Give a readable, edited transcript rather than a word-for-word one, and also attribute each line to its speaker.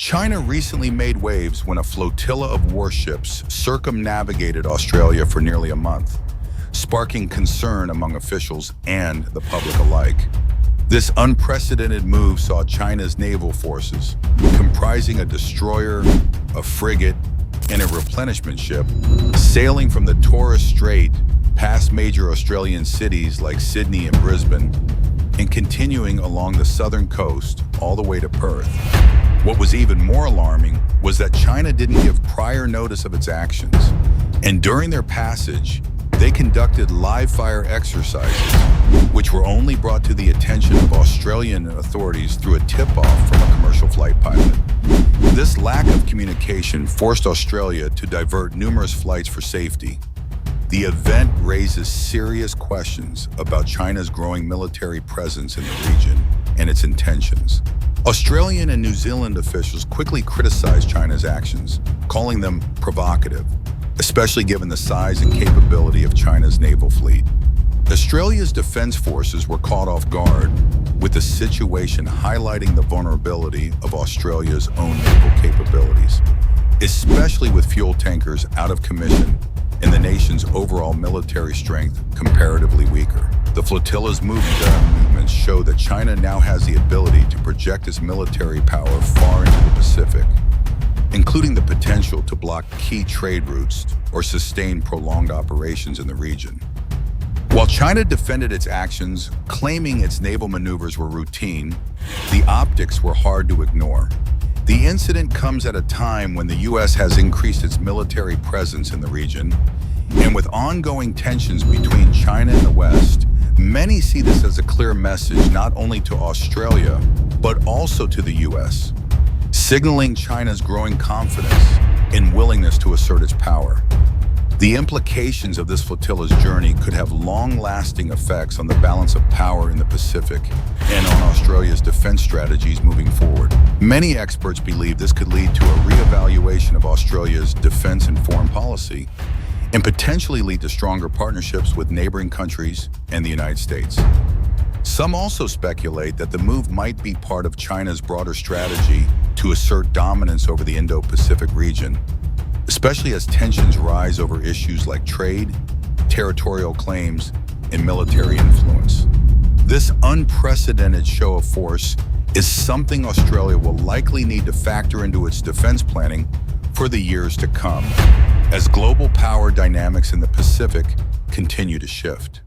Speaker 1: China recently made waves when a flotilla of warships circumnavigated Australia for nearly a month, sparking concern among officials and the public alike. This unprecedented move saw China's naval forces, comprising a destroyer, a frigate, and a replenishment ship, sailing from the Torres Strait past major Australian cities like Sydney and Brisbane, and continuing along the southern coast all the way to Perth. What was even more alarming was that China didn't give prior notice of its actions, and during their passage, they conducted live-fire exercises, which were only brought to the attention of Australian authorities through a tip-off from a commercial flight pilot. This lack of communication forced Australia to divert numerous flights for safety. The event raises serious questions about China's growing military presence in the region and its intentions. Australian and New Zealand officials quickly criticized China's actions, calling them provocative, especially given the size and capability of China's naval fleet. Australia's defense forces were caught off guard, with the situation highlighting the vulnerability of Australia's own naval capabilities, especially with fuel tankers out of commission and the nation's overall military strength comparatively weaker. The flotilla's movements show that China now has the ability to project its military power far into the Pacific, including the potential to block key trade routes or sustain prolonged operations in the region. While China defended its actions, claiming its naval maneuvers were routine, the optics were hard to ignore. The incident comes at a time when the U.S. has increased its military presence in the region, and with ongoing tensions between China and the West, many see this as a clear message not only to Australia, but also to the U.S., signaling China's growing confidence and willingness to assert its power. The implications of this flotilla's journey could have long-lasting effects on the balance of power in the Pacific and on Australia's defense strategies moving forward. Many experts believe this could lead to a re-evaluation of Australia's defense and foreign policy, and potentially lead to stronger partnerships with neighboring countries and the United States. Some also speculate that the move might be part of China's broader strategy to assert dominance over the Indo-Pacific region, especially as tensions rise over issues like trade, territorial claims, and military influence. This unprecedented show of force is something Australia will likely need to factor into its defense planning for the years to come, as global power dynamics in the Pacific continue to shift.